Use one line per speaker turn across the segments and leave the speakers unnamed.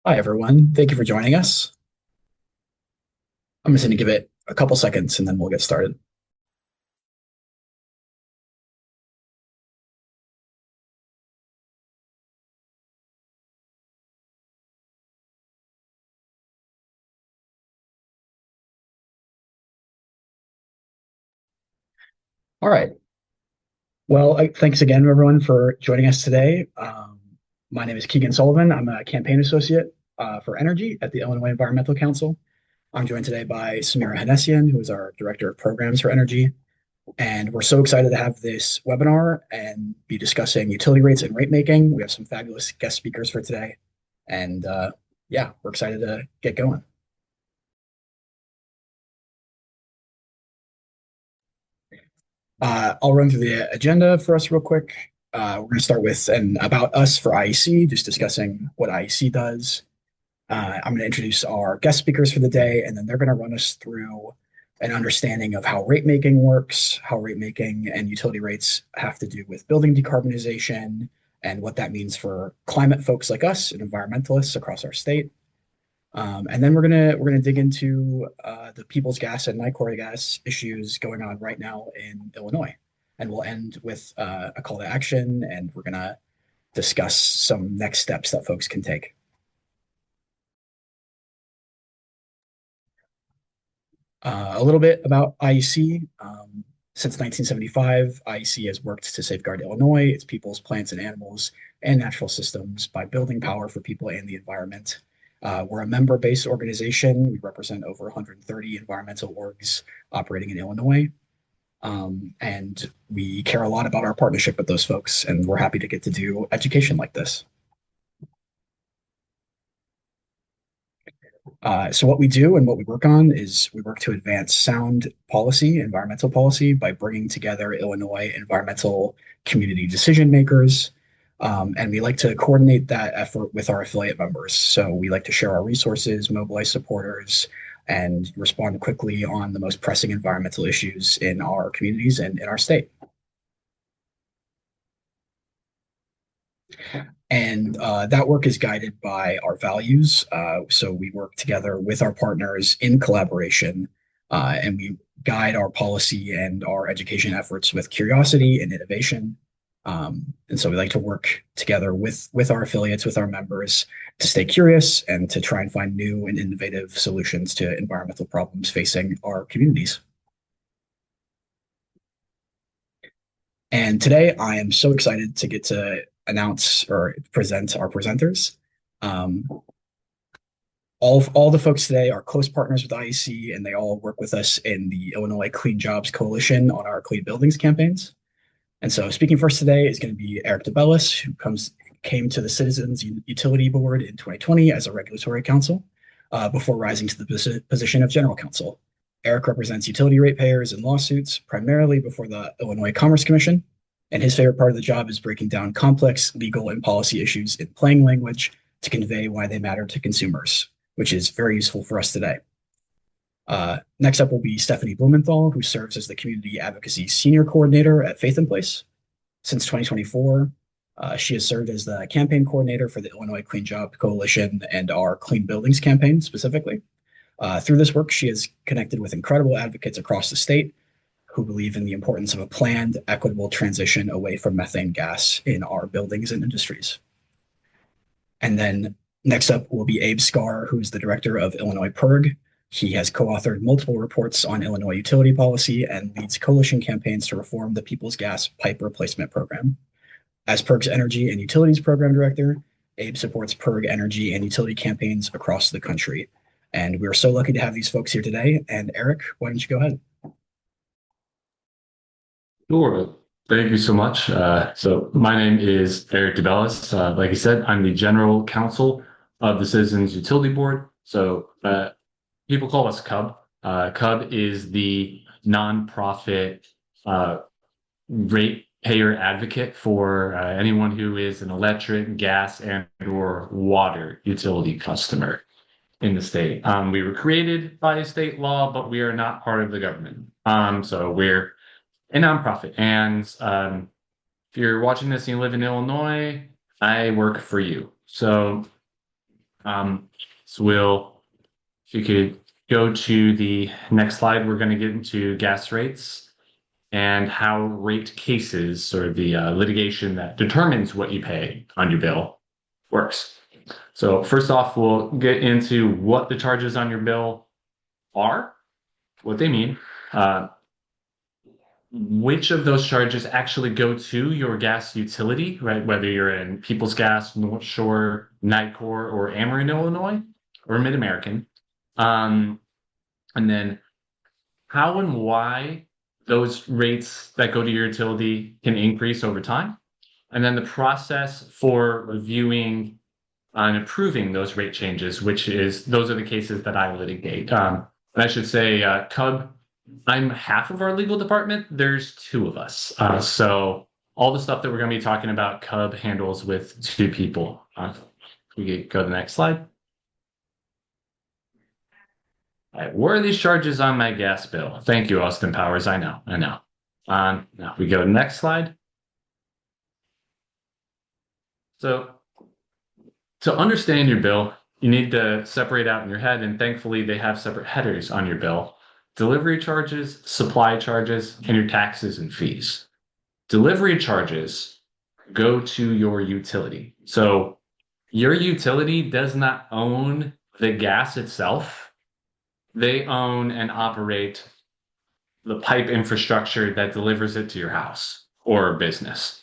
Hi, everyone. Thank you for joining us. I'm just going to give it a couple seconds and then we'll get started. All right. Well, thanks again, everyone, for joining us today. My name is Keegan Sullivan. I'm a campaign associate for energy at the Illinois Environmental Council. I'm joined today by Samira Hanessian, who is our director of programs for energy. And we're so excited to have this webinar and be discussing utility rates and rate making. We have some fabulous guest speakers for today. And yeah, we're excited to get going. I'll run through the agenda for us real quick. We're going to start with an about us for IEC, just discussing what IEC does. I'm going to introduce our guest speakers for the day, and then they're going to run us through an understanding of how rate making works, how rate making and utility rates have to do with building decarbonization, and what that means for climate folks like us and environmentalists across our state. And then we're gonna dig into the people's gas and Nicor gas issues going on right now in Illinois, and we'll end with a call to action, and we're gonna discuss some next steps that folks can take. A little bit about IEC. Since 1975, IEC has worked to safeguard Illinois, its peoples, plants, and animals, and natural systems by building power for people and the environment. We're a member-based organization. We represent over 130 environmental orgs operating in Illinois. And we care a lot about our partnership with those folks, and we're happy to get to do education like this. So what we do and what we work on is we work to advance sound policy, environmental policy, by bringing together Illinois environmental community decision makers. And we like to coordinate that effort with our affiliate members. So we like to share our resources, mobilize supporters, and respond quickly on the most pressing environmental issues in our communities and in our state. And that work is guided by our values. So we work together with our partners in collaboration, and we guide our policy and our education efforts with curiosity and innovation. And so we like to work together with our affiliates, with our members, to stay curious and to try and find new and innovative solutions to environmental problems facing our communities. And today I am so excited to get to announce or present our presenters. Um, all the folks today are close partners with IEC, and they all work with us in the Illinois Clean Jobs Coalition on our clean buildings campaigns. And so speaking first today is going to be Eric DeBellis, who came to the Citizens Utility Board in 2020 as a regulatory counsel before rising to the position of general counsel. Eric represents utility ratepayers in lawsuits, primarily before the Illinois Commerce Commission, and his favorite part of the job is breaking down complex legal and policy issues in plain language to convey why they matter to consumers, which is very useful for us today. Next up will be Stephanie Blumenthal, who serves as the Community Advocacy Senior Coordinator at Faith in Place. Since 2024, she has served as the campaign coordinator for the Illinois Clean Job Coalition and our Clean Buildings campaign specifically. Through this work, she has connected with incredible advocates across the state who believe in the importance of a planned, equitable transition away from methane gas in our buildings and industries. And then next up will be Abe Scar, who's the director of Illinois PIRG. He has co-authored multiple reports on Illinois utility policy and leads coalition campaigns to reform the People's Gas Pipe Replacement Program. As PIRG's Energy and Utilities Program Director, Abe supports PIRG energy and utility campaigns across the country. And we're so lucky to have these folks here today. And Eric, why don't you go ahead?
Sure. Thank you so much. So my name is Eric DeBellis. Like you said, I'm the general counsel of the Citizens Utility Board. People call us CUB. CUB is the nonprofit ratepayer advocate for anyone who is an electric, gas, and or water utility customer in the state. We were created by state law, but we are not part of the government. So we're a nonprofit. And if you're watching this and you live in Illinois, I work for you. So Um, so if you could go to the next slide, we're going to get into gas rates and how rate cases or the litigation that determines what you pay on your bill works. So first off, we'll get into what the charges on your bill are, what they mean, uh, which of those charges actually go to your gas utility, right? Whether you're in People's Gas, North Shore, Nicor, or Ameren, Illinois, or Mid-American. Um, and then how and why those rates that go to your utility can increase over time. And then the process for reviewing and approving those rate changes, which is those are the cases that I litigate. And I should say, Cub, I'm half of our legal department. There's two of us. So all the stuff that we're going to be talking about, Cub handles with two people. We could go to the next slide. All right, where are these charges on my gas bill? Thank you, Austin Powers. I know, I know. Now we go to the next slide. So to understand your bill, you need to separate out in your head, and thankfully they have separate headers on your bill. Delivery charges, supply charges, and your taxes and fees. Delivery charges go to your utility. So your utility does not own the gas itself. They own and operate the pipe infrastructure that delivers it to your house or business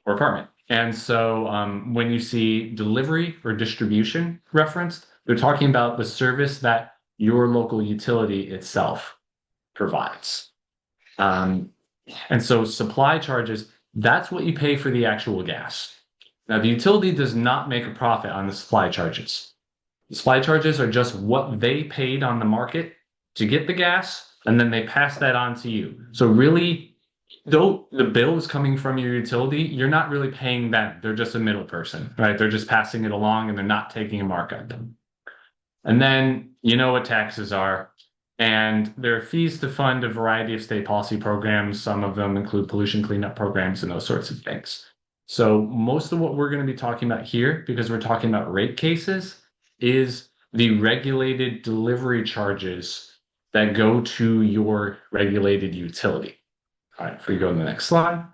or apartment. And so when you see delivery or distribution referenced, they're talking about the service that your local utility itself provides. Um, and so supply charges, that's what you pay for the actual gas. Now, the utility does not make a profit on the supply charges. The supply charges are just what they paid on the market to get the gas, and then they pass that on to you. So really, though the bill is coming from your utility, you're not really paying them. They're just a middle person, right? They're just passing it along and they're not taking a markup. And then you know what taxes are. And there are fees to fund a variety of state policy programs. Some of them include pollution cleanup programs and those sorts of things. So most of what we're going to be talking about here, because we're talking about rate cases, is the regulated delivery charges that go to your regulated utility. All right, if we go to the next slide.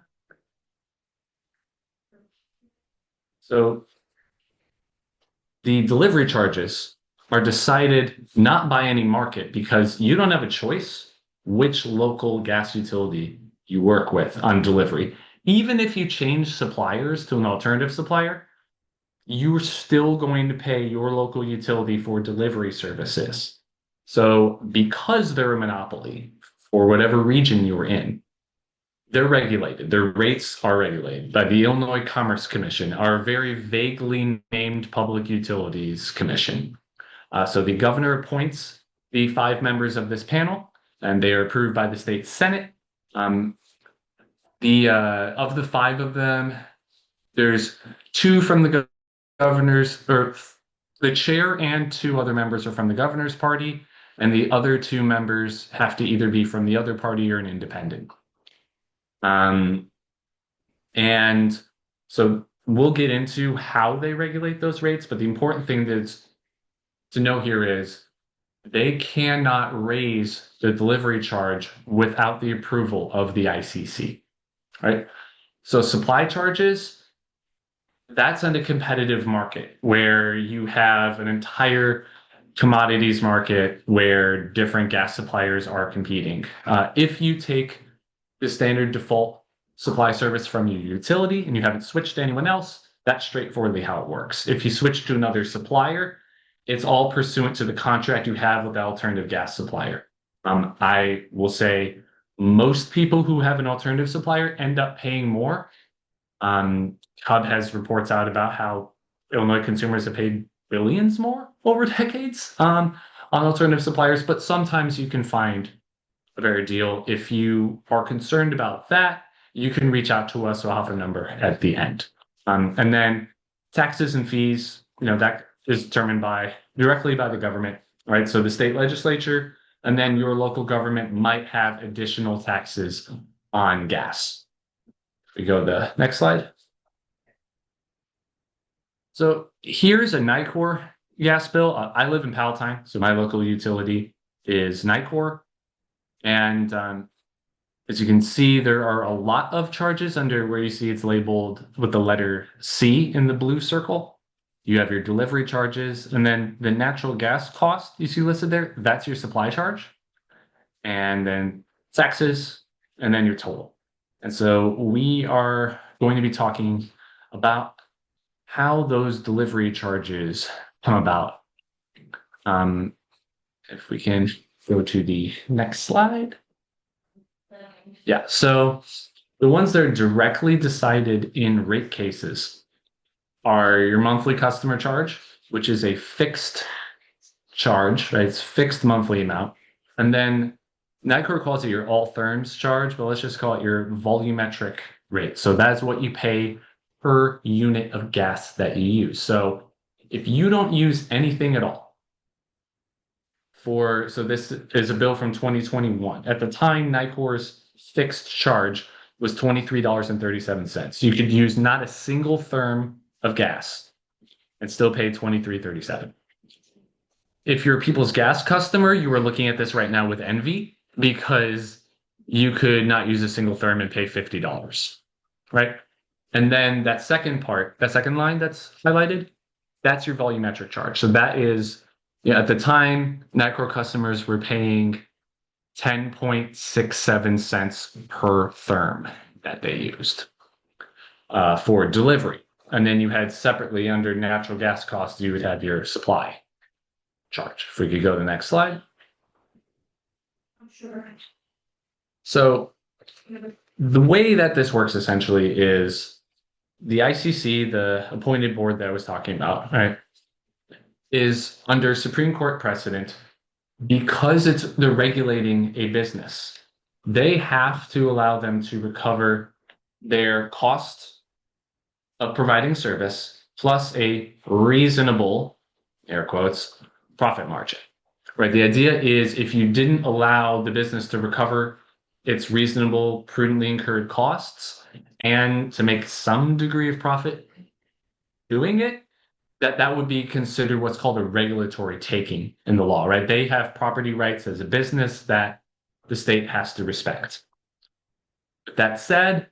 So the delivery charges are decided not by any market because you don't have a choice which local gas utility you work with on delivery. Even if you change suppliers to an alternative supplier, you're still going to pay your local utility for delivery services. So because they're a monopoly for whatever region you're in, they're regulated. Their rates are regulated by the Illinois Commerce Commission, our very vaguely named Public Utilities Commission. So the governor appoints the five members of this panel, and they are approved by the state Senate. The of the five of them, there's two from the governor's, or the chair and two other members are from the governor's party, and the other two members have to either be from the other party or an independent. Um, and so we'll get into how they regulate those rates, but the important thing that's to know here is they cannot raise the delivery charge without the approval of the ICC, right? So supply charges, that's in a competitive market where you have an entire commodities market where different gas suppliers are competing. If you take the standard default supply service from your utility and you haven't switched to anyone else, that's straightforwardly how it works. If you switch to another supplier, it's all pursuant to the contract you have with the alternative gas supplier. I will say most people who have an alternative supplier end up paying more. Hub has reports out about how Illinois consumers have paid billions more over decades on alternative suppliers, but sometimes you can find a better deal. If you are concerned about that, you can reach out to us. We'll have a number at the end. And then taxes and fees, that is determined directly by the government, right? So the state legislature, and then your local government might have additional taxes on gas. We go to the next slide. So here's a Nicor gas bill, I live in Palatine, so my local utility is Nicor. And as you can see, there are a lot of charges under where you see it's labeled with the letter C in the blue circle. You have your delivery charges, and then the natural gas cost you see listed there, that's your supply charge, and then taxes, and then your total. And so we are going to be talking about how those delivery charges come about. Um, if we can go to the next slide. Yeah, so the ones that are directly decided in rate cases are your monthly customer charge, which is a fixed charge, right? It's fixed monthly amount. And then Nicor calls it your all therms charge, but let's just call it your volumetric rate. So that's what you pay per unit of gas that you use. So if you don't use anything at all, so this is a bill from 2021. At the time, Nicor's fixed charge was $23.37. You could use not a single therm of gas and still pay $23.37. If you're a People's Gas customer, you are looking at this right now with envy because you could not use a single therm and pay $50, right? And then that second part, that second line that's highlighted, that's your volumetric charge. So that is, yeah, at the time, Nicor customers were paying 10.67 cents per therm that they used for delivery. And then you had separately under natural gas costs, you would have your supply charge. If we could go to the next slide.
Sure.
So the way that this works essentially is the ICC, the appointed board that I was talking about, right, is under Supreme Court precedent because they're regulating a business. They have to allow them to recover their cost of providing service plus a reasonable, air quotes, profit margin. Right. The idea is if you didn't allow the business to recover its reasonable, prudently incurred costs and to make some degree of profit doing it, that would be considered what's called a regulatory taking in the law, right? They have property rights as a business that the state has to respect. That said,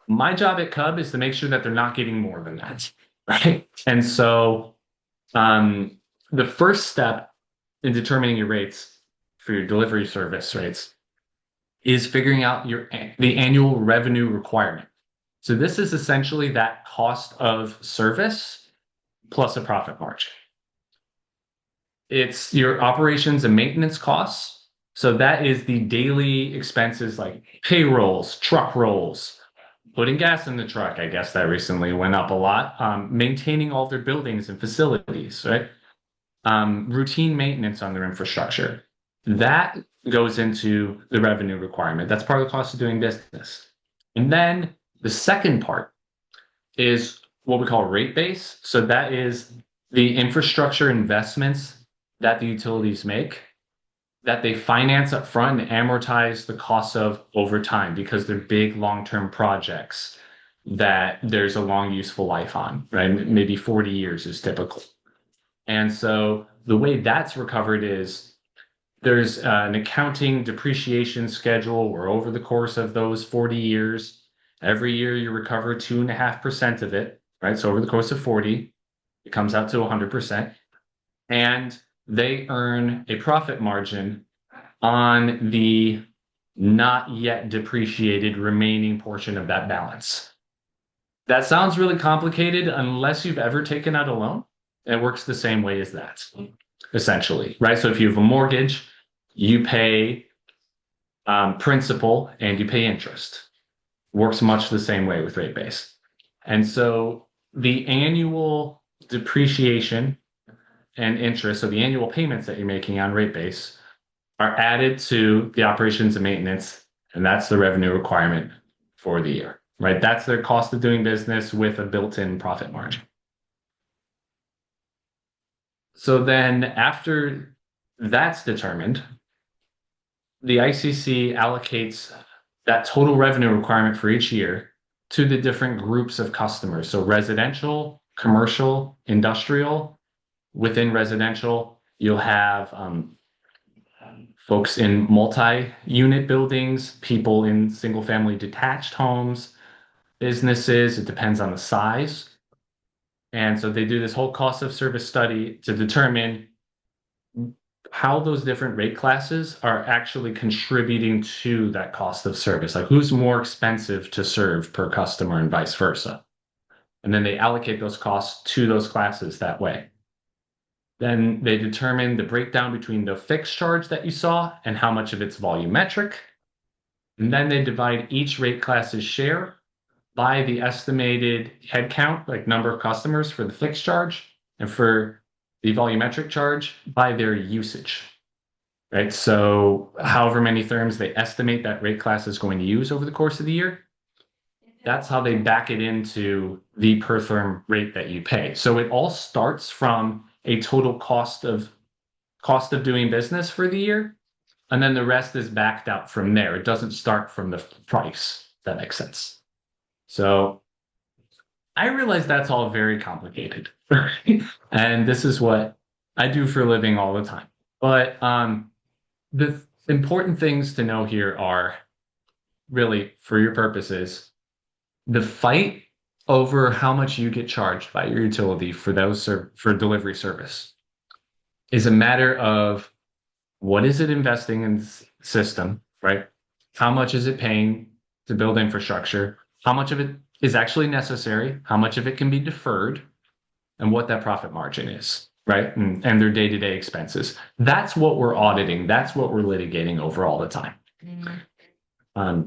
my job at Cub is to make sure that they're not getting more than that, right? And so the first step in determining your rates for your delivery service rates is figuring out the annual revenue requirement. So this is essentially that cost of service plus a profit margin. It's your operations and maintenance costs. So that is the daily expenses like payrolls, truck rolls, putting gas in the truck. I guess that recently went up a lot. Maintaining all their buildings and facilities, right? Routine maintenance on their infrastructure. That goes into the revenue requirement. That's part of the cost of doing business. And then the second part is what we call rate base. So that is the infrastructure investments that the utilities make that they finance up front and amortize the costs of over time because they're big long-term projects that there's a long useful life on, right? Maybe 40 years is typical. And so the way that's recovered is there's an accounting depreciation schedule where over the course of those 40 years, every year you recover 2.5% of it, right? So over the course of 40, it comes out to 100%. And they earn a profit margin on the not yet depreciated remaining portion of that balance. That sounds really complicated unless you've ever taken out a loan. It works the same way as that, essentially, right? So if you have a mortgage, you pay principal and you pay interest. Works much the same way with rate base. And so the annual depreciation and interest, so the annual payments that you're making on rate base, are added to the operations and maintenance, and that's the revenue requirement for the year, right? That's their cost of doing business with a built-in profit margin. So then after that's determined, the ICC allocates that total revenue requirement for each year to the different groups of customers. So residential, commercial, industrial, within residential, you'll have folks in multi-unit buildings, people in single-family detached homes, businesses. It depends on the size. And so they do this whole cost of service study to determine how those different rate classes are actually contributing to that cost of service. Like who's more expensive to serve per customer and vice versa. And then they allocate those costs to those classes that way. Then they determine the breakdown between the fixed charge that you saw and how much of it's volumetric. And then they divide each rate class's share by the estimated head count, like number of customers for the fixed charge, and for the volumetric charge by their usage, right? So however many therms they estimate that rate class is going to use over the course of the year, that's how they back it into the per therm rate that you pay. So it all starts from a total cost of doing business for the year, and then the rest is backed out from there. It doesn't start from the price. If that makes sense. So I realize that's all very complicated. And this is what I do for a living all the time. But the important things to know here are really, for your purposes, the fight over how much you get charged by your utility for for delivery service is a matter of what is it investing in the system, right? How much is it paying to build infrastructure? How much of it is actually necessary? How much of it can be deferred? And what that profit margin is, right? And their day-to-day expenses. That's what we're auditing. That's what we're litigating over all the time.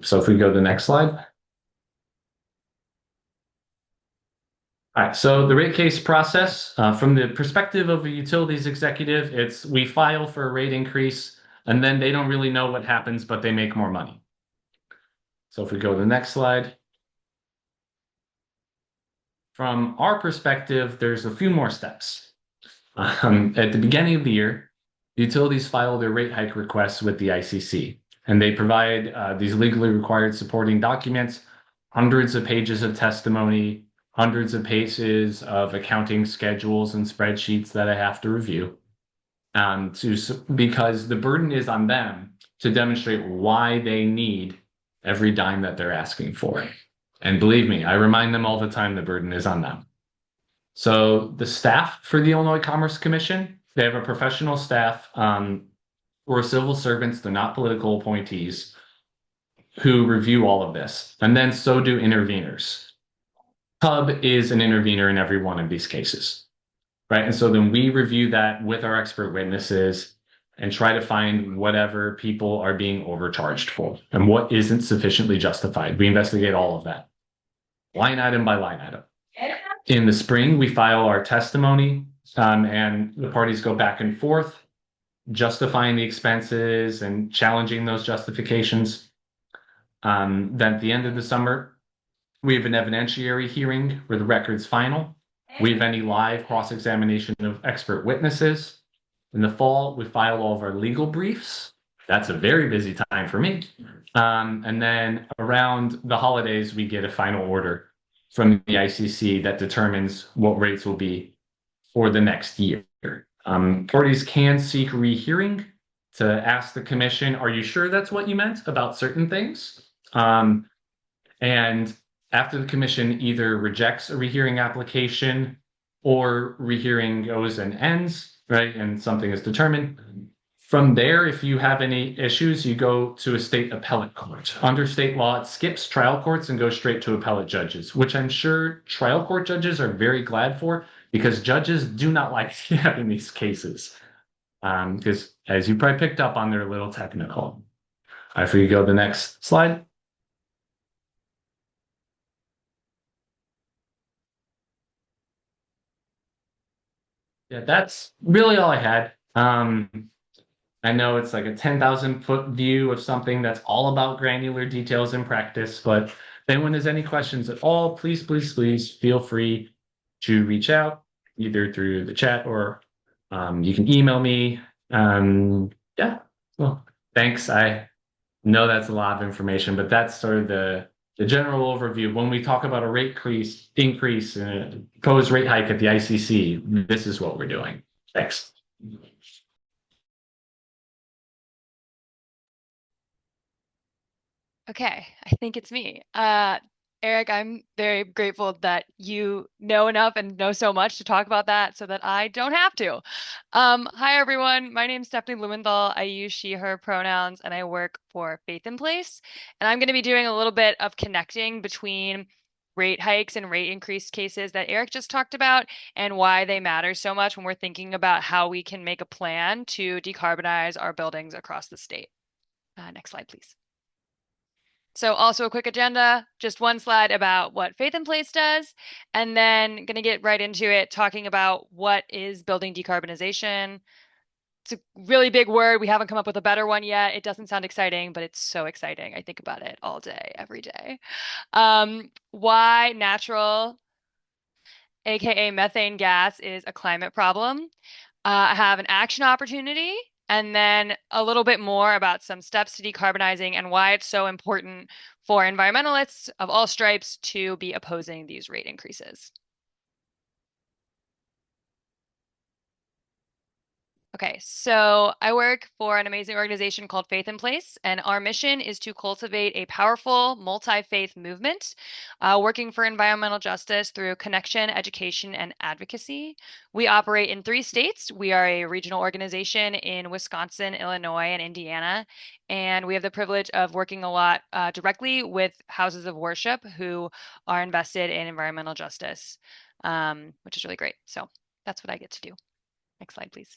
So if we go to the next slide. All right, so the rate case process, from the perspective of a utilities executive, it's we file for a rate increase, and then they don't really know what happens, but they make more money. So if we go to the next slide. From our perspective, there's a few more steps. At the beginning of the year, utilities file their rate hike requests with the ICC, and they provide these legally required supporting documents, hundreds of pages of testimony, hundreds of pages of accounting schedules and spreadsheets that I have to review, because the burden is on them to demonstrate why they need every dime that they're asking for. And believe me, I remind them all the time the burden is on them. So the staff for the Illinois Commerce Commission, they have a professional staff who are civil servants, they're not political appointees, who review all of this. And then so do interveners. Hub is an intervener in every one of these cases, right? And so then we review that with our expert witnesses and try to find whatever people are being overcharged for and what isn't sufficiently justified. We investigate all of that, line item by line item. In the spring, we file our testimony, and the parties go back and forth, justifying the expenses and challenging those justifications. Then at the end of the summer, we have an evidentiary hearing where the record's final. We have any live cross-examination of expert witnesses. In the fall, we file all of our legal briefs. That's a very busy time for me. And then around the holidays, we get a final order from the ICC that determines what rates will be for the next year. Parties can seek rehearing to ask the commission, are you sure that's what you meant about certain things? And after the commission either rejects a rehearing application or rehearing goes and ends, right, and something is determined, from there, if you have any issues, you go to a state appellate court. Under state law, it skips trial courts and goes straight to appellate judges, which I'm sure trial court judges are very glad for, because judges do not like having these cases. Because as you probably picked up on, they're a little technical. All right, if we go to the next slide. Yeah, that's really all I had. I know it's like a 10,000-foot view of something that's all about granular details in practice, but if anyone has any questions at all, please, please, please feel free to reach out either through the chat or you can email me. Yeah, well, thanks. I know that's a lot of information, but that's sort of the general overview. When we talk about a rate increase and a proposed rate hike at the ICC, this is what we're doing. Thanks.
Okay, I think it's me. Eric, I'm very grateful that you know enough and know so much to talk about that so that I don't have to. Hi, everyone. My name's Stephanie Blumenthal. I use she, her pronouns, and I work for Faith in Place. And I'm going to be doing a little bit of connecting between rate hikes and rate increase cases that Eric just talked about and why they matter so much when we're thinking about how we can make a plan to decarbonize our buildings across the state. Next slide, please. So also a quick agenda, just one slide about what Faith in Place does, and then going to get right into it, talking about what is building decarbonization. It's a really big word. We haven't come up with a better one yet. It doesn't sound exciting, but it's so exciting. I think about it all day, every day. Why natural, aka methane gas, is a climate problem. I have an action opportunity and then a little bit more about some steps to decarbonizing and why it's so important for environmentalists of all stripes to be opposing these rate increases. Okay, so I work for an amazing organization called Faith in Place, and our mission is to cultivate a powerful multi-faith movement, working for environmental justice through connection, education, and advocacy. We operate in 3 states. We are a regional organization in Wisconsin, Illinois, and Indiana, and we have the privilege of working a lot directly with houses of worship who are invested in environmental justice, which is really great. So that's what I get to do. Next slide, please.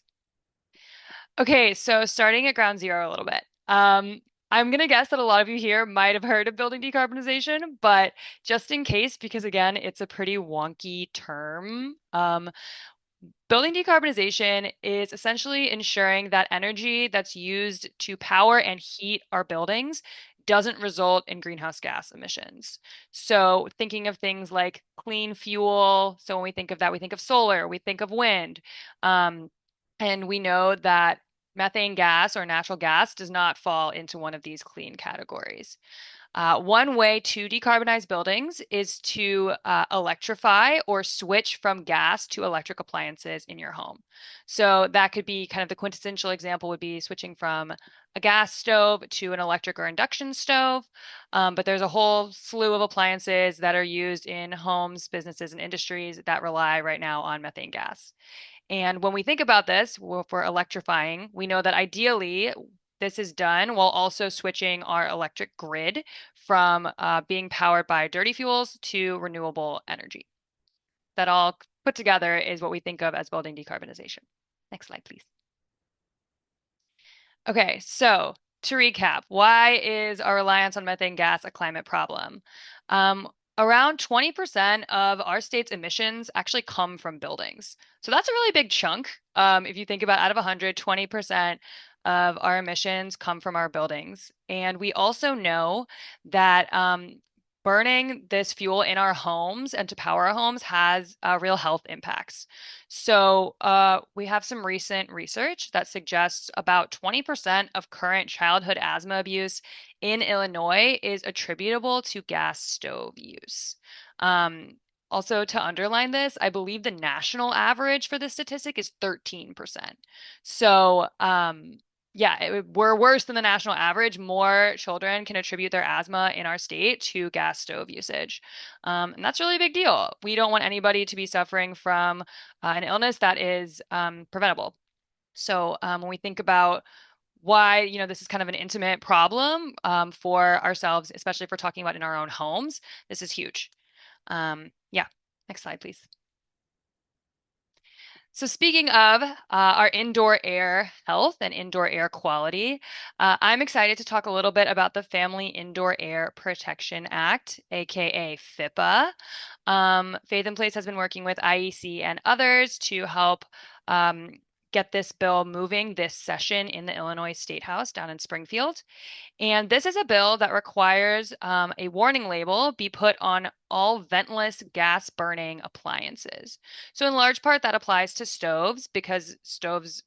Okay, so starting at ground zero a little bit. I'm gonna guess that a lot of you here might have heard of building decarbonization, but just in case, because again, it's a pretty wonky term. Building decarbonization is essentially ensuring that energy that's used to power and heat our buildings doesn't result in greenhouse gas emissions. So thinking of things like clean fuel. So when we think of that, we think of solar, we think of wind. And we know that methane gas or natural gas does not fall into one of these clean categories. One way to decarbonize buildings is to electrify or switch from gas to electric appliances in your home. So that could be kind of the quintessential example would be switching from a gas stove to an electric or induction stove. But there's a whole slew of appliances that are used in homes, businesses, and industries that rely right now on methane gas. And when we think about this, if we're electrifying, we know that ideally this is done while also switching our electric grid from being powered by dirty fuels to renewable energy. That all put together is what we think of as building decarbonization. Next slide, please. Okay, so to recap, why is our reliance on methane gas a climate problem? Around 20% of our state's emissions actually come from buildings. So that's a really big chunk. If you think about out of 100, 20% of our emissions come from our buildings. And we also know that burning this fuel in our homes and to power our homes has real health impacts. So we have some recent research that suggests about 20% of current childhood asthma abuse in Illinois is attributable to gas stove use. Also, to underline this, I believe the national average for this statistic is 13%. So, yeah, we're worse than the national average. More children can attribute their asthma in our state to gas stove usage. And that's really a big deal. We don't want anybody to be suffering from an illness that is preventable. So when we think about why, this is kind of an intimate problem for ourselves, especially if we're talking about in our own homes, this is huge. Yeah, next slide, please. So speaking of our indoor air health and indoor air quality, I'm excited to talk a little bit about the Family Indoor Air Protection Act, aka FIPA. Faith in Place has been working with IEC and others to help get this bill moving this session in the Illinois State House down in Springfield. And this is a bill that requires a warning label be put on all ventless gas burning appliances. So in large part, that applies to stoves because stoves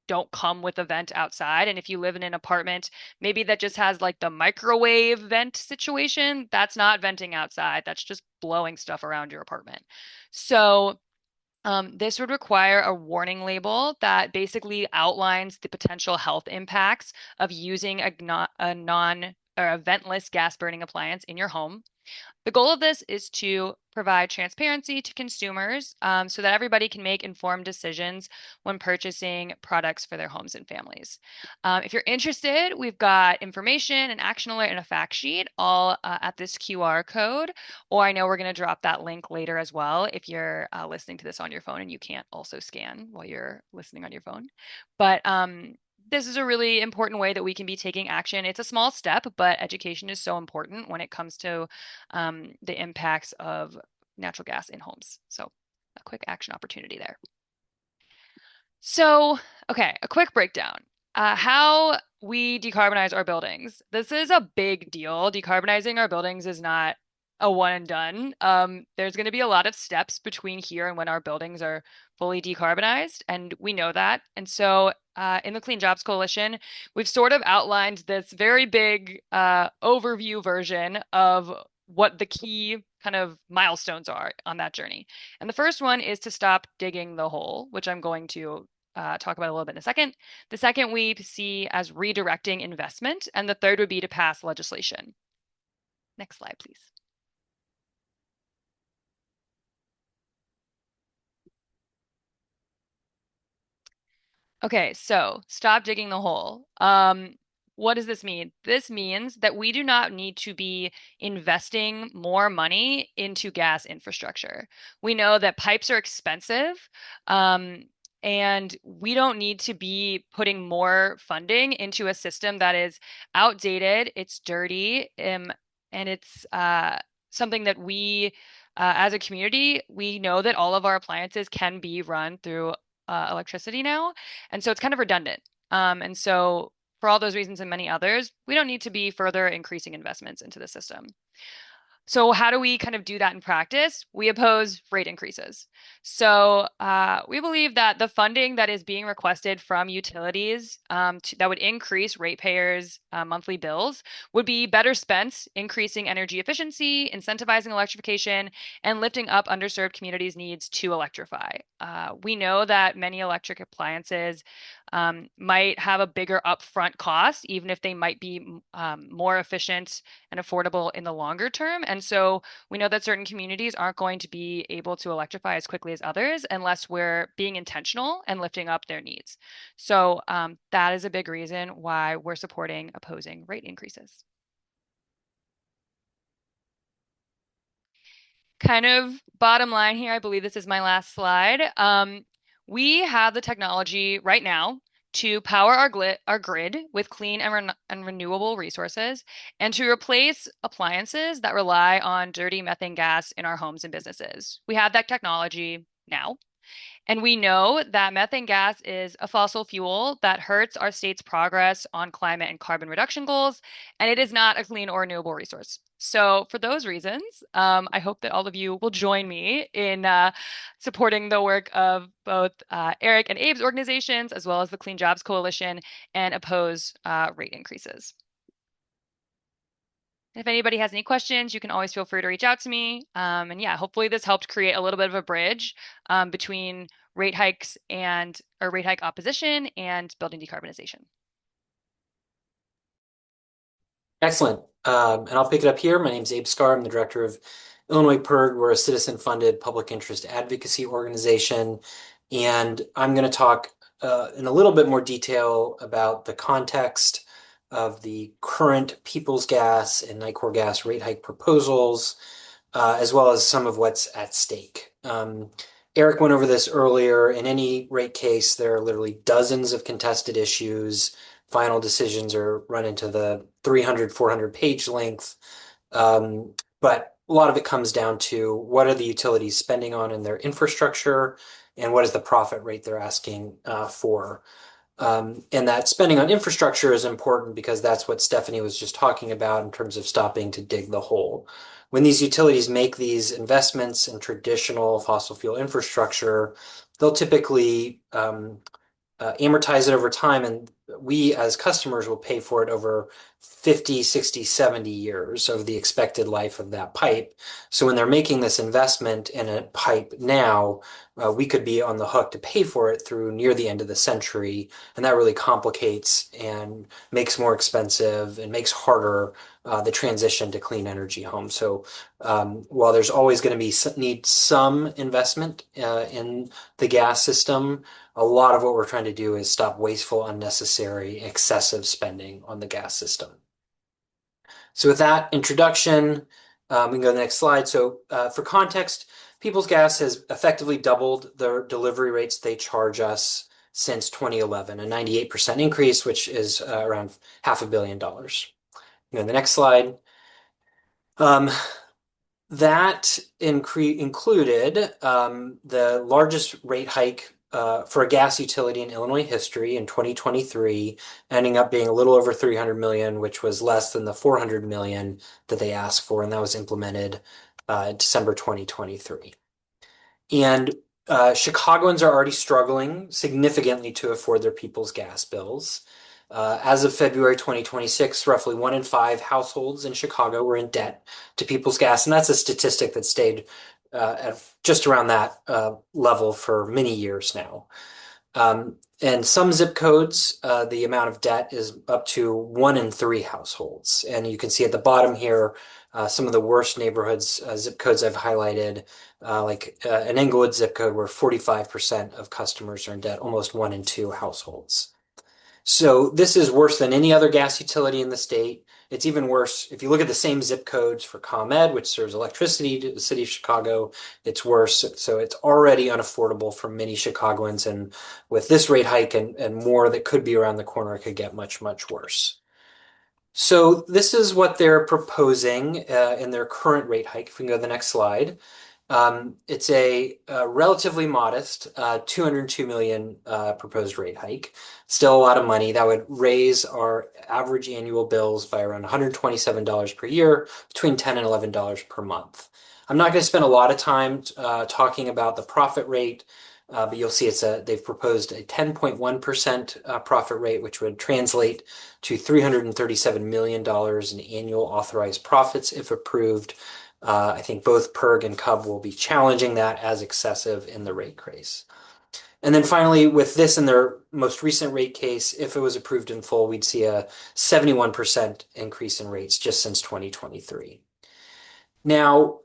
don't come with a vent outside. And if you live in an apartment, maybe that just has like the microwave vent situation, that's not venting outside. That's just blowing stuff around your apartment. So This would require a warning label that basically outlines the potential health impacts of using a non or a ventless gas burning appliance in your home. The goal of this is to provide transparency to consumers so that everybody can make informed decisions when purchasing products for their homes and families. If you're interested, we've got information, an action alert, and a fact sheet all at this QR code. Or I know we're going to drop that link later as well if you're listening to this on your phone and you can't also scan while you're listening on your phone. But this is a really important way that we can be taking action. It's a small step, but education is so important when it comes to the impacts of natural gas in homes. So a quick action opportunity there. So, okay, a quick breakdown. How we decarbonize our buildings. This is a big deal. Decarbonizing our buildings is not a one and done. There's going to be a lot of steps between here and when our buildings are fully decarbonized, and we know that. And so, in the Clean Jobs Coalition, we've sort of outlined this very big overview version of what the key kind of milestones are on that journey. And the first one is to stop digging the hole, which I'm going to talk about a little bit in a second. The second we see as redirecting investment, and the third would be to pass legislation. Next slide, please. Okay, so stop digging the hole. What does this mean? This means that we do not need to be investing more money into gas infrastructure. We know that pipes are expensive, and we don't need to be putting more funding into a system that is outdated, it's dirty, and it's something that we, as a community, we know that all of our appliances can be run through electricity now. And so it's kind of redundant. And so for all those reasons and many others, we don't need to be further increasing investments into the system. So how do we kind of do that in practice? We oppose rate increases. So we believe that the funding that is being requested from utilities that would increase ratepayers' monthly bills would be better spent increasing energy efficiency, incentivizing electrification, and lifting up underserved communities' needs to electrify. We know that many electric appliances might have a bigger upfront cost, even if they might be more efficient and affordable in the longer term. And so we know that certain communities aren't going to be able to electrify as quickly as others unless we're being intentional and lifting up their needs. So that is a big reason why we're supporting opposing rate increases. Kind of bottom line here, I believe this is my last slide. We have the technology right now to power our grid with clean and renewable resources and to replace appliances that rely on dirty methane gas in our homes and businesses. We have that technology now. And we know that methane gas is a fossil fuel that hurts our state's progress on climate and carbon reduction goals, and it is not a clean or renewable resource. So, for those reasons, I hope that all of you will join me in supporting the work of both Eric and Abe's organizations, as well as the Clean Jobs Coalition, and oppose rate increases. If anybody has any questions, you can always feel free to reach out to me. And yeah, hopefully this helped create a little bit of a bridge between rate hikes or rate hike opposition and building decarbonization.
Excellent. And I'll pick it up here. My name is Abe Scar. I'm the director of Illinois PIRG. We're a citizen-funded public interest advocacy organization. And I'm going to talk in a little bit more detail about the context of the current Peoples Gas and Nicor Gas rate hike proposals, as well as some of what's at stake. Eric went over this earlier. In any rate case, there are literally dozens of contested issues. Final decisions are run into the 300, 400 page length. But a lot of it comes down to what are the utilities spending on in their infrastructure and what is the profit rate they're asking for. And that spending on infrastructure is important because that's what Stephanie was just talking about in terms of stopping to dig the hole. When these utilities make these investments in traditional fossil fuel infrastructure, they'll typically amortize it over time, and we as customers will pay for it over 50, 60, 70 years of the expected life of that pipe. So when they're making this investment in a pipe now, we could be on the hook to pay for it through near the end of the century. And that really complicates and makes more expensive and makes harder the transition to clean energy homes. So while there's always going to be need some investment in the gas system, a lot of what we're trying to do is stop wasteful, unnecessary, excessive spending on the gas system. So with that introduction, we can go to the next slide. So for context, Peoples Gas has effectively doubled their delivery rates they charge us since 2011, a 98% increase, which is around $500 million. You know, the next slide. That included the largest rate hike for a gas utility in Illinois history in 2023, ending up being a little over 300 million, which was less than the 400 million that they asked for, and that was implemented December 2023. And Chicagoans are already struggling significantly to afford their people's gas bills. As of February 2026, roughly 1 in 5 households in Chicago were in debt to People's Gas, and that's a statistic that stayed at just around that level for many years now. And some zip codes, the amount of debt is up to 1 in 3 households. And you can see at the bottom here, some of the worst neighborhoods, zip codes I've highlighted, like an Englewood zip code where 45% of customers are in debt, almost 1 in 2 households. So this is worse than any other gas utility in the state. It's even worse if you look at the same zip codes for ComEd, which serves electricity to the city of Chicago. It's worse. So it's already unaffordable for many Chicagoans. And with this rate hike and more that could be around the corner, it could get much, much worse. So this is what they're proposing in their current rate hike. If we can go to the next slide. It's a relatively modest 202 million proposed rate hike. Still a lot of money. That would raise our average annual bills by around $127 per year, between $10 and $11 per month. I'm not going to spend a lot of time talking about the profit rate, but you'll see they've proposed a 10.1% profit rate, which would translate to $337 million in annual authorized profits if approved. I think both PERG and CUB will be challenging that as excessive in the rate case. And then finally, with this in their most recent rate case, if it was approved in full, we'd see a 71% increase in rates just since 2023. Now,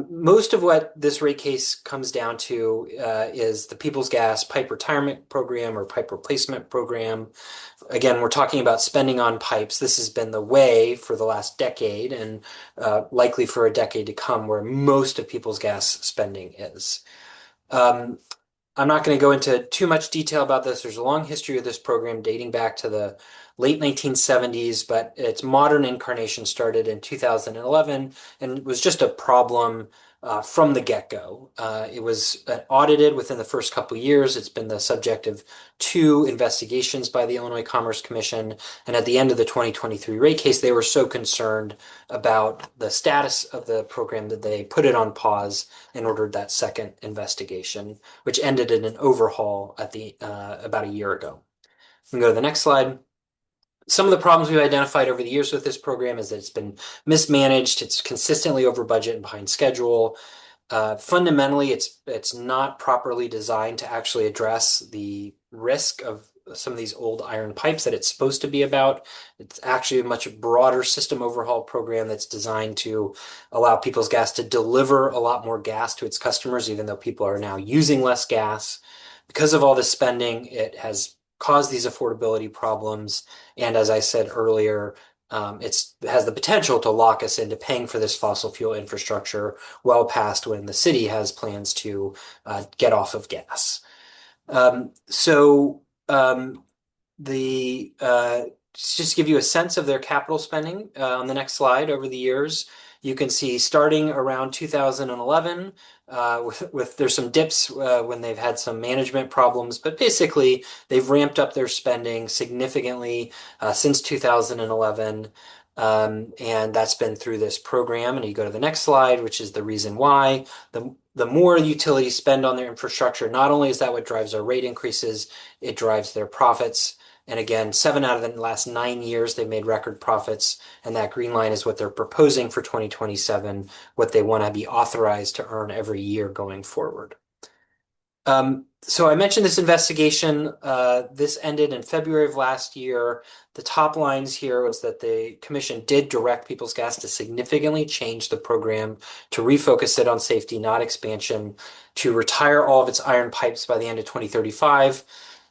most of what this rate case comes down to is the People's Gas Pipe Retirement Program or Pipe Replacement Program. Again, we're talking about spending on pipes. This has been the way for the last decade and likely for a decade to come where most of People's Gas spending is. I'm not going to go into too much detail about this. There's a long history of this program dating back to the late 1970s, but its modern incarnation started in 2011 and was just a problem from the get-go. It was audited within the first couple of years. It's been the subject of 2 investigations by the Illinois Commerce Commission. And at the end of the 2023 rate case, they were so concerned about the status of the program that they put it on pause and ordered that second investigation, which ended in an overhaul at about a year ago. We can go to the next slide. Some of the problems we've identified over the years with this program is that it's been mismanaged. It's consistently over budget and behind schedule. Fundamentally, it's not properly designed to actually address the risk of some of these old iron pipes that it's supposed to be about. It's actually a much broader system overhaul program that's designed to allow People's Gas to deliver a lot more gas to its customers, even though people are now using less gas. Because of all this spending, it has caused these affordability problems. And as I said earlier, it has the potential to lock us into paying for this fossil fuel infrastructure well past when the city has plans to get off of gas. Just to give you a sense of their capital spending on the next slide over the years, you can see starting around 2011, there's some dips when they've had some management problems, but basically they've ramped up their spending significantly since 2011. And that's been through this program. And you go to the next slide, which is the reason why. The more utilities spend on their infrastructure, not only is that what drives our rate increases, it drives their profits. And again, 7 out of the last 9 years, they've made record profits. And that green line is what they're proposing for 2027, what they want to be authorized to earn every year going forward. So I mentioned this investigation. This ended in February of last year. The top lines here was that the commission did direct Peoples Gas to significantly change the program to refocus it on safety, not expansion, to retire all of its iron pipes by the end of 2035.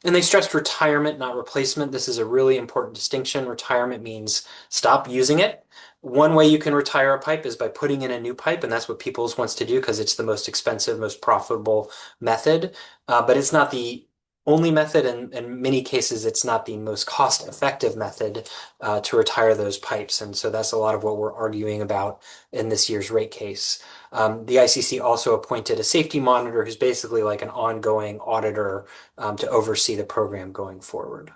And they stressed retirement, not replacement. This is a really important distinction. Retirement means stop using it. One way you can retire a pipe is by putting in a new pipe, and that's what Peoples wants to do because it's the most expensive, most profitable method. But it's not the only method, and in many cases, it's not the most cost-effective method to retire those pipes. And so that's a lot of what we're arguing about in this year's rate case. The ICC also appointed a safety monitor who's basically like an ongoing auditor to oversee the program going forward.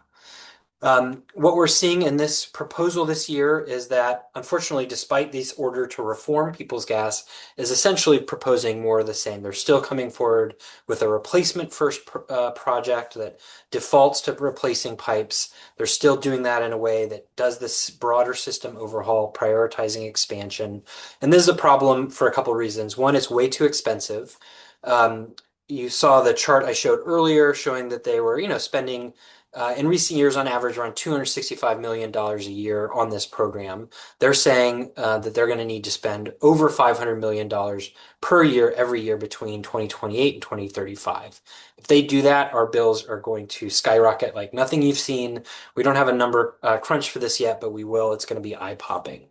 What we're seeing in this proposal this year is that, unfortunately, despite this order to reform Peoples Gas, is essentially proposing more of the same. They're still coming forward with a replacement first project that defaults to replacing pipes. They're still doing that in a way that does this broader system overhaul, prioritizing expansion. And this is a problem for a couple of reasons. One, it's way too expensive. You saw the chart I showed earlier showing that they were, spending in recent years, on average, around $265 million a year on this program. They're saying that they're going to need to spend over $500 million per year every year between 2028 and 2035. If they do that, our bills are going to skyrocket like nothing you've seen. We don't have a number crunch for this yet, but we will. It's going to be eye-popping.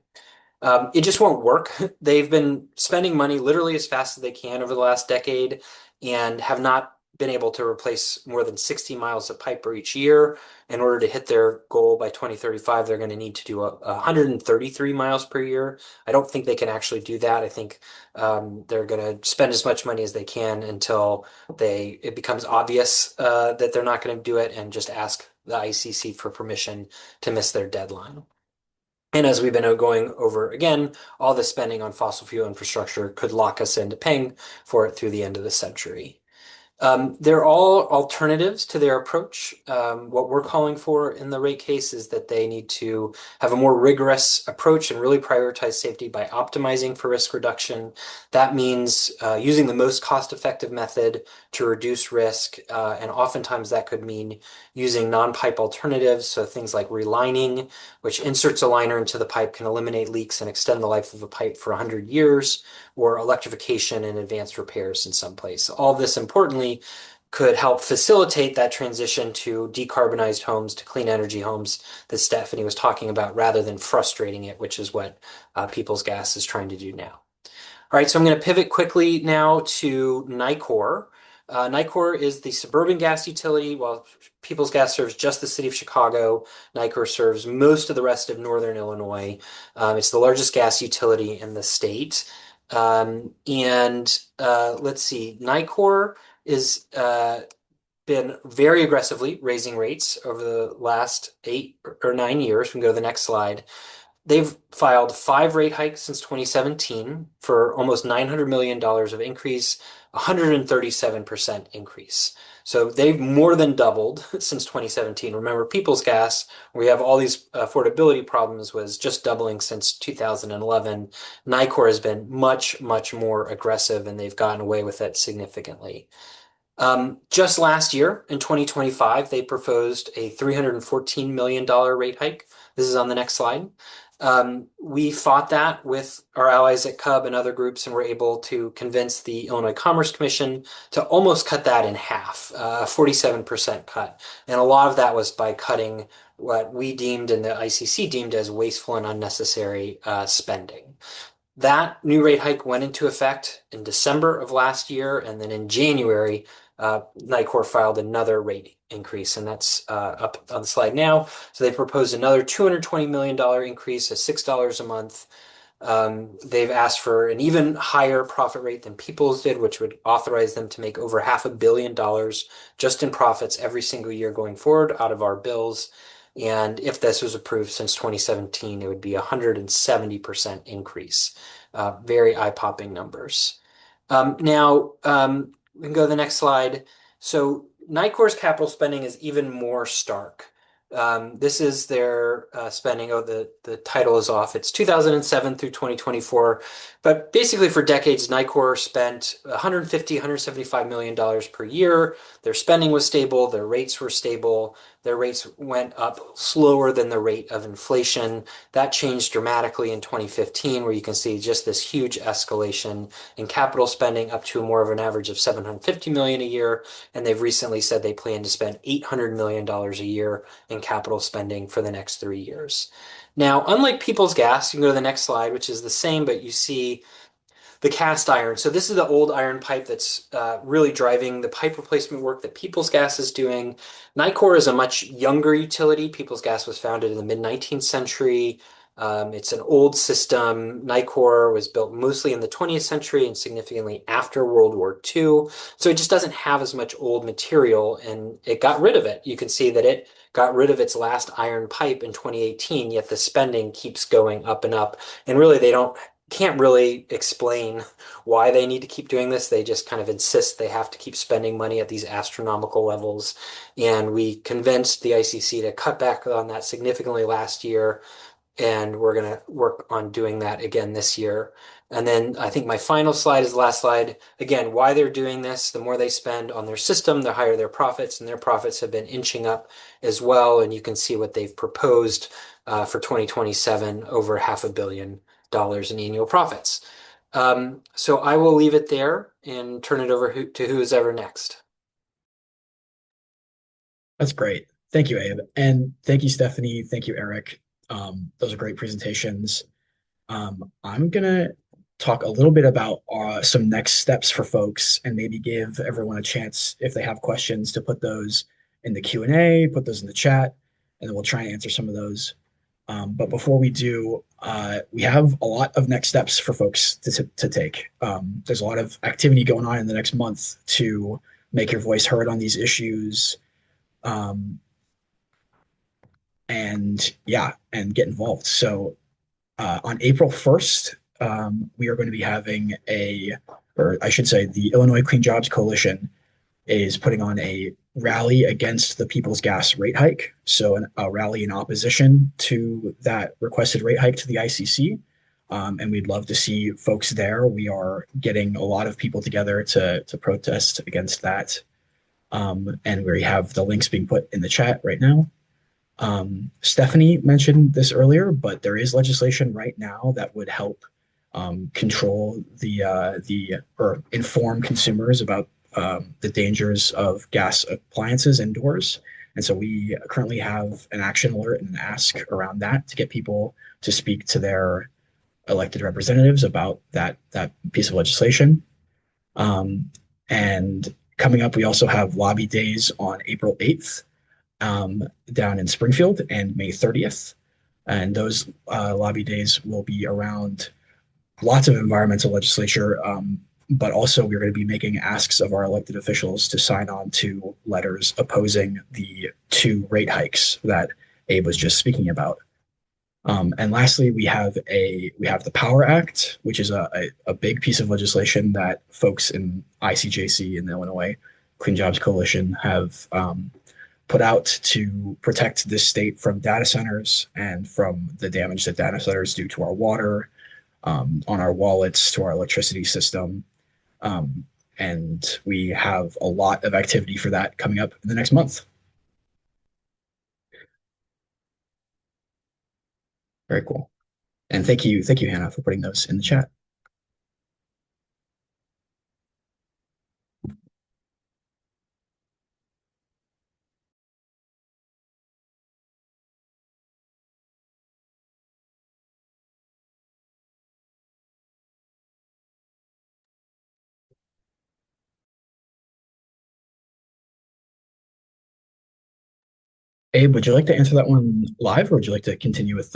It just won't work. They've been spending money literally as fast as they can over the last decade and have not been able to replace more than 60 miles of pipe per each year. In order to hit their goal by 2035, they're going to need to do 133 miles per year. I don't think they can actually do that. I think they're going to spend as much money as they can until it becomes obvious that they're not going to do it and just ask the ICC for permission to miss their deadline. And as we've been going over again, all the spending on fossil fuel infrastructure could lock us into paying for it through the end of the century. They're all alternatives to their approach. What we're calling for in the rate case is that they need to have a more rigorous approach and really prioritize safety by optimizing for risk reduction. That means using the most cost-effective method to reduce risk, and oftentimes that could mean using non-pipe alternatives, so things like relining, which inserts a liner into the pipe, can eliminate leaks and extend the life of a pipe for 100 years, or electrification and advanced repairs in some place. All this, importantly, could help facilitate that transition to decarbonized homes, to clean energy homes that Stephanie was talking about, rather than frustrating it, which is what Peoples Gas is trying to do now. All right, so I'm going to pivot quickly now to Nicor. Nicor is the suburban gas utility, while Peoples Gas serves just the city of Chicago. Nicor serves most of the rest of northern Illinois. It's the largest gas utility in the state. Let's see, Nicor is been very aggressively raising rates over the last 8 or 9 years. We can go to the next slide. They've filed 5 rate hikes since 2017 for almost $900 million of increase, 137% increase. So they've more than doubled since 2017. Remember, Peoples Gas, where we have all these affordability problems, was just doubling since 2011. Nicor has been much, much more aggressive, and they've gotten away with it significantly. Just last year, in 2025, they proposed a $314 million rate hike. This is on the next slide. We fought that with our allies at CUB and other groups, and were able to convince the Illinois Commerce Commission to almost cut that in half, a 47% cut. And a lot of that was by cutting what we deemed and the ICC deemed as wasteful and unnecessary spending. That new rate hike went into effect in December of last year, and then in January, Nicor filed another rate increase, and that's up on the slide now. So they proposed another $220 million increase at $6 a month. They've asked for an even higher profit rate than Peoples did, which would authorize them to make over $500 million just in profits every single year going forward out of our bills. And if this was approved since 2017, it would be a 170% increase. Very eye-popping numbers. Now, we can go to the next slide. So Nicor's capital spending is even more stark. This is their spending. Oh, the title is off. It's 2007 through 2024. But basically, for decades, Nicor spent 150, $175 million per year. Their spending was stable. Their rates were stable. Their rates went up slower than the rate of inflation. That changed dramatically in 2015, where you can see just this huge escalation in capital spending up to more of an average of 750 million a year. And they've recently said they plan to spend $800 million a year in capital spending for the next 3 years. Now, unlike Peoples Gas, you can go to the next slide, which is the same, but you see the cast iron. So this is the old iron pipe that's really driving the pipe replacement work that Peoples Gas is doing. Nicor is a much younger utility. Peoples Gas was founded in the mid-19th century. It's an old system. Nicor was built mostly in the 20th century and significantly after World War II. So it just doesn't have as much old material, and it got rid of it. You can see that it got rid of its last iron pipe in 2018, yet the spending keeps going up and up. And really, they don't can't really explain why they need to keep doing this. They just kind of insist they have to keep spending money at these astronomical levels. And we convinced the ICC to cut back on that significantly last year, and we're going to work on doing that again this year. And then I think my final slide is the last slide. Again, why they're doing this, the more they spend on their system, the higher their profits, and their profits have been inching up as well. And you can see what they've proposed for 2027, over $500 million in annual profits. So I will leave it there and turn it over to who is ever next.
That's great. Thank you, Abe. And thank you, Stephanie. Thank you, Eric. Those are great presentations. I'm gonna talk a little bit about some next steps for folks and maybe give everyone a chance if they have questions to put those in the Q&A, put those in the chat, and then we'll try and answer some of those. But before we do, we have a lot of next steps for folks to take. There's a lot of activity going on in the next month to make your voice heard on these issues. Um, and yeah, and get involved. So on April 1st, we are going to be having or I should say, the Illinois Clean Jobs Coalition is putting on a rally against the People's Gas rate hike. So a rally in opposition to that requested rate hike to the ICC. And we'd love to see folks there. We are getting a lot of people together to protest against that. And we have the links being put in the chat right now. Stephanie mentioned this earlier, but there is legislation right now that would help control or inform consumers about the dangers of gas appliances indoors. And so we currently have an action alert and an ask around that to get people to speak to their elected representatives about that piece of legislation. And coming up, we also have lobby days on April 8th down in Springfield and May 30th. And those lobby days will be around lots of environmental legislature, but also we're going to be making asks of our elected officials to sign on to letters opposing the 2 rate hikes that Abe was just speaking about. And lastly, we have the Power Act, which is a big piece of legislation that folks in ICJC and the Illinois Clean Jobs Coalition have put out to protect this state from data centers and from the damage that data centers do to our water, on our wallets, to our electricity system. And we have a lot of activity for that coming up in the next month. Very cool. And thank you, Hannah, for putting those in the chat. Abe, would you like to answer that one live, or would you like to continue with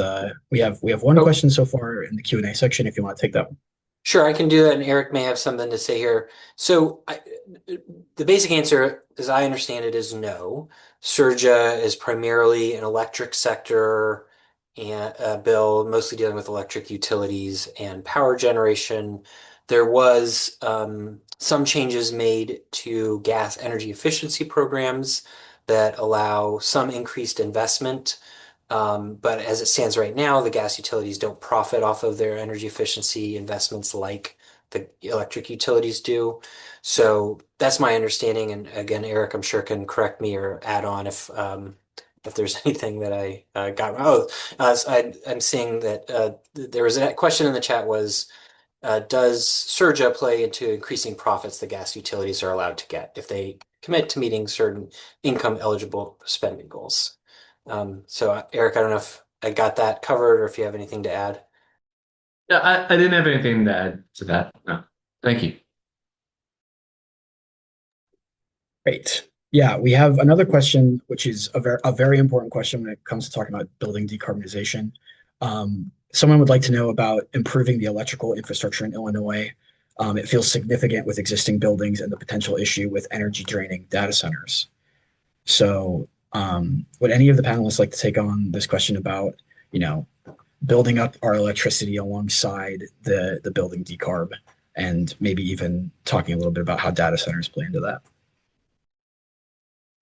we have one
Oh,
question so far in the Q&A section if you want to take that one.
sure, I can do that, and Eric may have something to say here. So the basic answer, as I understand it, is no. Surja is primarily an electric sector and bill, mostly dealing with electric utilities and power generation. There was some changes made to gas energy efficiency programs that allow some increased investment. But as it stands right now, the gas utilities don't profit off of their energy efficiency investments like the electric utilities do. So that's my understanding. And again, Eric, I'm sure can correct me or add on if there's anything that I got wrong. Oh, I'm seeing that there was a question in the chat was, does Surja play into increasing profits the gas utilities are allowed to get if they commit to meeting certain income eligible spending goals? So Eric, I don't know if I got that covered or if you have anything to add.
Yeah, I didn't have anything to add to that. No. Thank you.
Great. Yeah, we have another question, which is a very important question when it comes to talking about building decarbonization. Someone would like to know about improving the electrical infrastructure in Illinois. It feels significant with existing buildings and the potential issue with energy draining data centers. So, would any of the panelists like to take on this question about, you know, building up our electricity alongside the building decarb, and maybe even talking a little bit about how data centers play into that?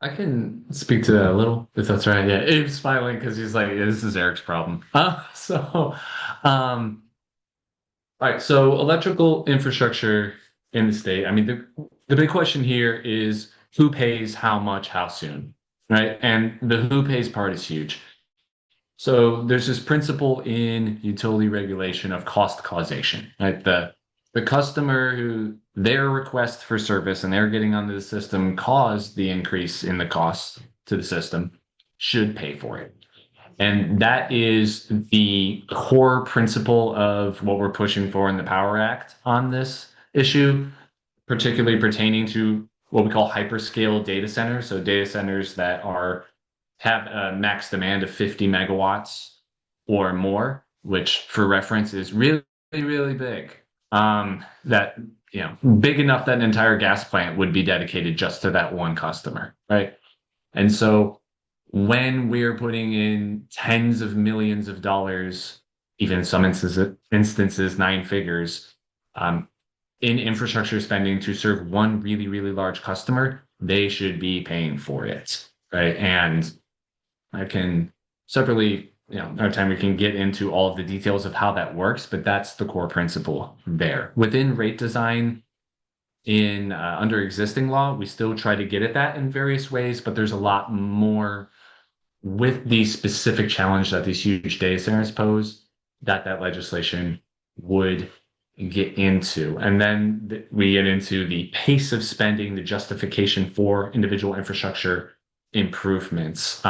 I can speak to that a little, if that's right. Yeah, Abe's smiling because he's like, yeah, this is Eric's problem. Um, all right. So electrical infrastructure in the state. I mean, the big question here is who pays how much, how soon, right? And the who pays part is huge. So there's this principle in utility regulation of cost causation, right? The customer who their request for service and they're getting onto the system caused the increase in the cost to the system should pay for it. And that is the core principle of what we're pushing for in the Power Act on this issue, particularly pertaining to what we call hyperscale data centers. So data centers that are have a max demand of 50 megawatts or more, which for reference is really, really big. That, big enough that an entire gas plant would be dedicated just to that one customer, right? And so when we're putting in tens of millions of dollars, even in some instances, nine figures, um, in infrastructure spending to serve one really, really large customer, they should be paying for it, right? And I can separately, another time we can get into all of the details of how that works, but that's the core principle there. Within rate design in under existing law, we still try to get at that in various ways, but there's a lot more with the specific challenge that these huge data centers pose that legislation would get into. And then we get into the pace of spending, the justification for individual infrastructure improvements.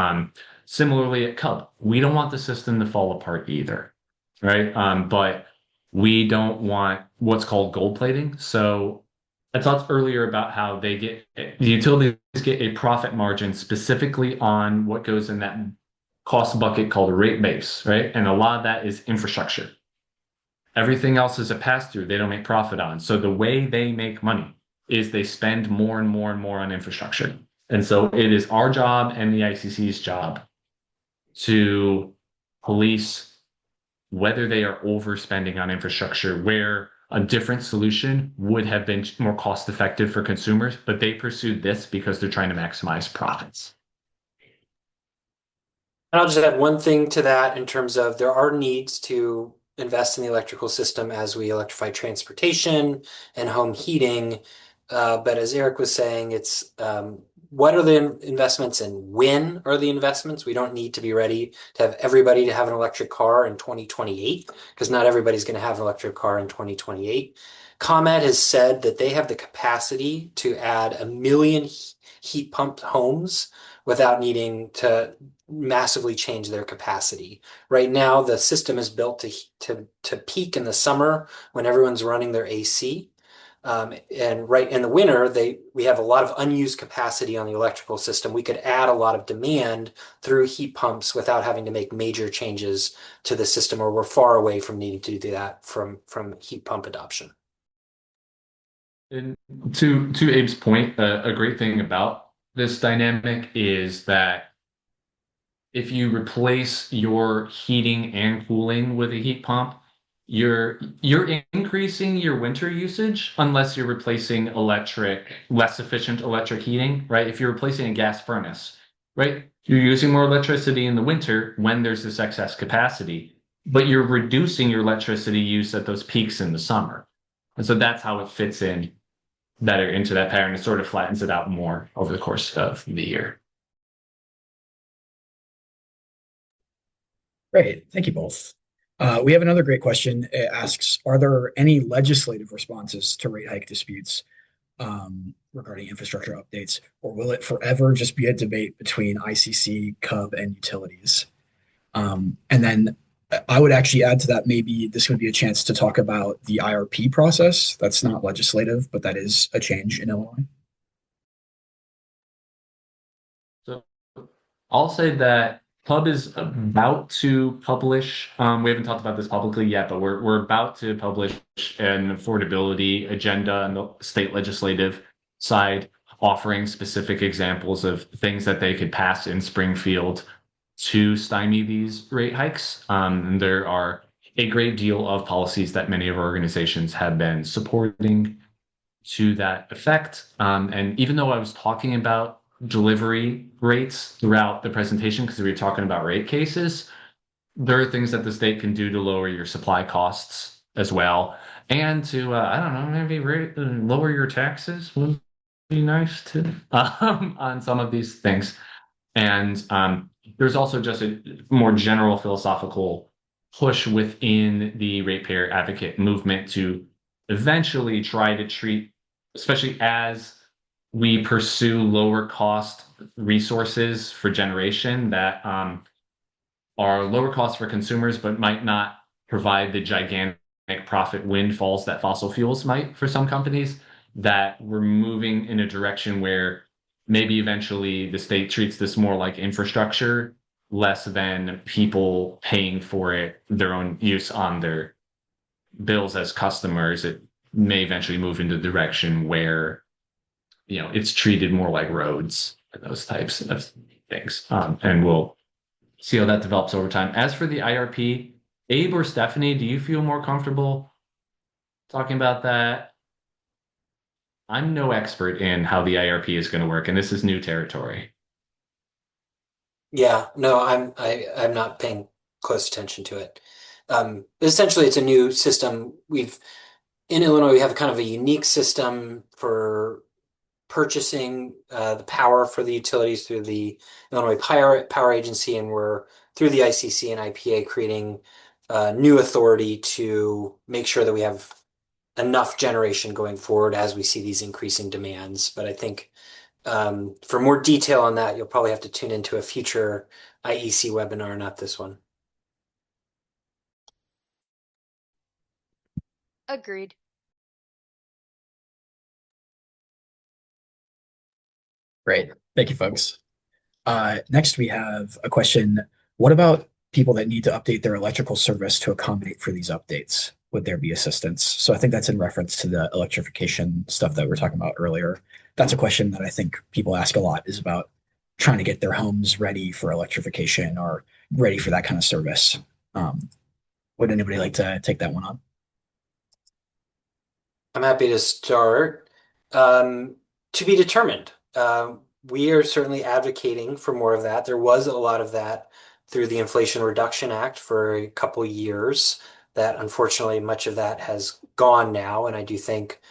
Similarly at CUB, we don't want the system to fall apart either, right? But we don't want what's called gold plating. So I talked earlier about how the utilities get a profit margin specifically on what goes in that cost bucket called a rate base, right? And a lot of that is infrastructure. Everything else is a pass through. They don't make profit on. So the way they make money is they spend more and more and more on infrastructure. And so it is our job and the ICC's job to police whether they are overspending on infrastructure, where a different solution would have been more cost effective for consumers, but they pursued this because they're trying to maximize profits.
And I'll just add one thing to that in terms of there are needs to invest in the electrical system as we electrify transportation and home heating. But as Eric was saying, it's what are the investments and when are the investments? We don't need to be ready to have everybody to have an electric car in 2028 because not everybody's going to have an electric car in 2028. ComEd has said that they have the capacity to add 1 million heat pumped homes without needing to massively change their capacity. Right now, the system is built to peak in the summer when everyone's running their AC. And right in the winter, we have a lot of unused capacity on the electrical system. We could add a lot of demand through heat pumps without having to make major changes to the system, or we're far away from needing to do that from heat pump adoption.
And to Abe's point, a great thing about this dynamic is that if you replace your heating and cooling with a heat pump, you're increasing your winter usage unless you're replacing less efficient electric heating, right? If you're replacing a gas furnace, right? You're using more electricity in the winter when there's this excess capacity, but you're reducing your electricity use at those peaks in the summer. And so that's how it fits in better into that pattern. It sort of flattens it out more over the course of the year.
Great. Thank you both. We have another great question. It asks, are there any legislative responses to rate hike disputes regarding infrastructure updates, or will it forever just be a debate between ICC, CUB, and utilities? And then I would actually add to that, maybe this would be a chance to talk about the IRP process. That's not legislative, but that is a change in Illinois.
So I'll say that Pub is about to publish. We haven't talked about this publicly yet, but we're about to publish an affordability agenda on the state legislative side, offering specific examples of things that they could pass in Springfield to stymie these rate hikes. There are a great deal of policies that many of our organizations have been supporting to that effect. And even though I was talking about delivery rates throughout the presentation, because we were talking about rate cases, there are things that the state can do to lower your supply costs as well. And to, I don't know, maybe lower your taxes would be nice too, on some of these things. And there's also just a more general philosophical push within the ratepayer advocate movement to eventually try to treat, especially as we pursue lower cost resources for generation that are lower cost for consumers, but might not provide the gigantic profit windfalls that fossil fuels might for some companies, that we're moving in a direction where maybe eventually the state treats this more like infrastructure, less than people paying for it, their own use on their bills as customers. It may eventually move into the direction where, it's treated more like roads and those types of things. And we'll see how that develops over time. As for the IRP, Abe or Stephanie, do you feel more comfortable talking about that? I'm no expert in how the IRP is going to work, and this is new territory.
Yeah, no, I'm not paying close attention to it. Essentially, it's a new system. In Illinois, we have kind of a unique system for purchasing the power for the utilities through the Illinois Power Agency, and we're through the ICC and IPA creating new authority to make sure that we have enough generation going forward as we see these increasing demands. But I think for more detail on that, you'll probably have to tune into a future IEC webinar, not this one.
Agreed.
Great. Thank you, folks. Next, we have a question. What about people that need to update their electrical service to accommodate for these updates? Would there be assistance? So I think that's in reference to the electrification stuff that we were talking about earlier. That's a question that I think people ask a lot, is about trying to get their homes ready for electrification or ready for that kind of service. Would anybody like to take that one on?
I'm happy to start. To be determined. We are certainly advocating for more of that. There was a lot of that through the Inflation Reduction Act for a couple years. That unfortunately, much of that has gone now. And I do think,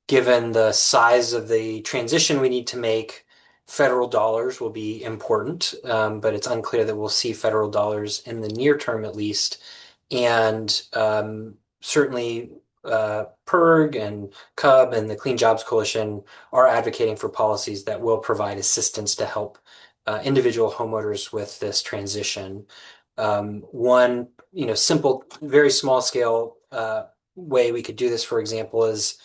given the size of the transition we need to make, federal dollars will be important. But it's unclear that we'll see federal dollars in the near term, at least. And certainly, PIRG and CUB and the Clean Jobs Coalition are advocating for policies that will provide assistance to help individual homeowners with this transition. One, simple, very small scale way we could do this, for example, is,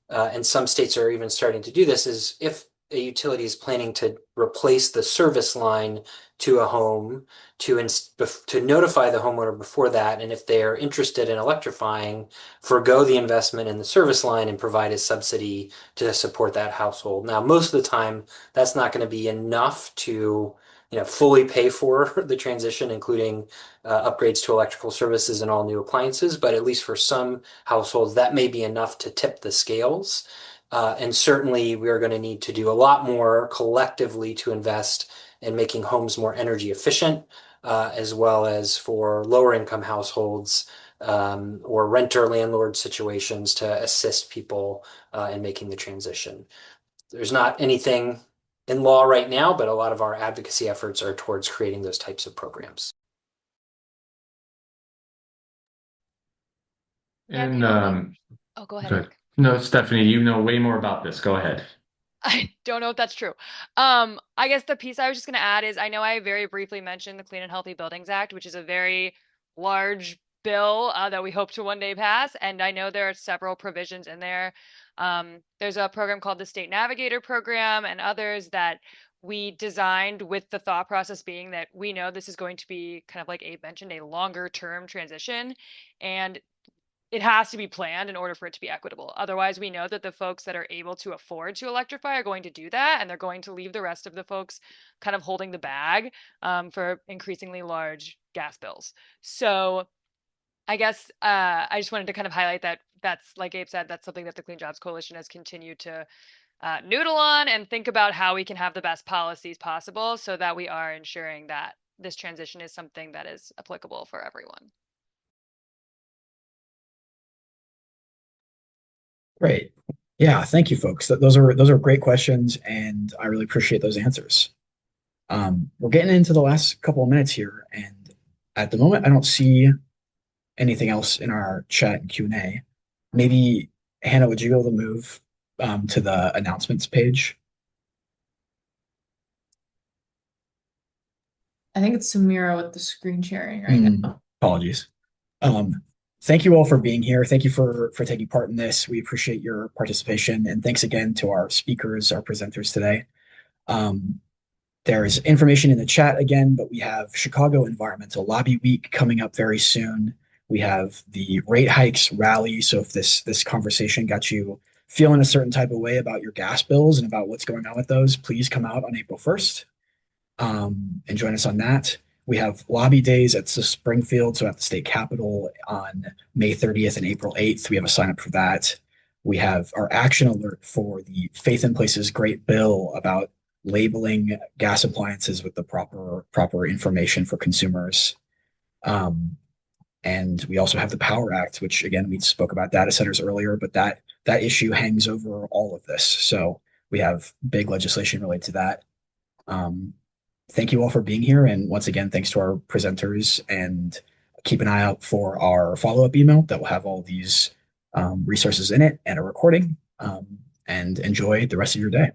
and some states are even starting to do this, is if a utility is planning to replace the service line to a home, to notify the homeowner before that, and if they are interested in electrifying, forego the investment in the service line and provide a subsidy to support that household. Now, most of the time, that's not going to be enough to fully pay for the transition, including upgrades to electrical services and all new appliances. But at least for some households, that may be enough to tip the scales. And certainly, we are going to need to do a lot more collectively to invest and making homes more energy efficient, as well as for lower income households or renter landlord situations to assist people in making the transition. There's not anything in law right now, but a lot of our advocacy efforts are towards creating those types of programs.
Yeah,
And
the only. Oh, go ahead,
good.
Eric.
No, Stephanie, you know way more about this. Go ahead.
I don't know if that's true. I guess the piece I was just going to add is I know I very briefly mentioned the Clean and Healthy Buildings Act, which is a very large bill that we hope to one day pass. And I know there are several provisions in there. There's a program called the State Navigator Program and others that we designed with the thought process being that we know this is going to be kind of like Abe mentioned, a longer term transition. And it has to be planned in order for it to be equitable. Otherwise, we know that the folks that are able to afford to electrify are going to do that, and they're going to leave the rest of the folks kind of holding the bag for increasingly large gas bills. So I guess I just wanted to kind of highlight that that's, like Abe said, that's something that the Clean Jobs Coalition has continued to noodle on and think about how we can have the best policies possible so that we are ensuring that this transition is something that is applicable for everyone.
Great. Yeah, thank you, folks. Those are great questions, and I really appreciate those answers. We're getting into the last couple of minutes here, and at the moment, I don't see anything else in our chat and Q&A. Maybe, Hannah, would you be able to move to the announcements page?
I think it's Samira with the screen sharing right now.
Apologies. Thank you all for being here. Thank you for taking part in this. We appreciate your participation, and thanks again to our speakers, our presenters today. There's information in the chat again, but we have Chicago Environmental Lobby Week coming up very soon. We have the rate hikes rally. So if this conversation got you feeling a certain type of way about your gas bills and about what's going on with those, please come out on April 1st and join us on that. We have lobby days at the Springfield, so at the state capitol on May 30th and April 8th. We have a sign up for that. We have our action alert for the Faith in Places great bill about labeling gas appliances with the proper information for consumers. And we also have the Power Act, which again, we spoke about data centers earlier, but that issue hangs over all of this. So we have big legislation related to that. Thank you all for being here. And once again, thanks to our presenters, and keep an eye out for our follow-up email that will have all these resources in it and a recording. And enjoy the rest of your day.